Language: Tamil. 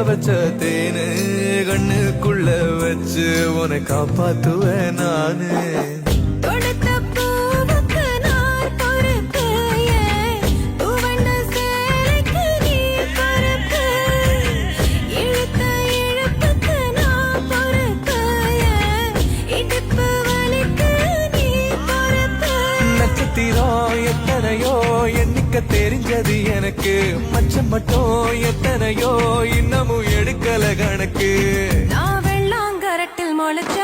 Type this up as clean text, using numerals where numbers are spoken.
வச்ச தேனு கண்ணுக்குள்ள வச்சு உன்னை காப்பாத்துவேன் நானு. கொடுத்த பூவுக்கு நான் பொறுப்பு, பூவண்ண சேலைக்கு நீ பொறுப்பு, இழுத்த இழுப்புக்கு நான் பொறுப்பு, இடுப்பு வலிக்கு நீ பொறுப்பு. நட்சத்திரம் எத்தனையோ எண்ணிக்க தெரிஞ்சது எனக்கு, மச்சம் மட்டும் எத்தனையோ இன்னமும் எடுக்கல கணக்கு. நான் வெள்ளாங்கரட்டில் முளைச்ச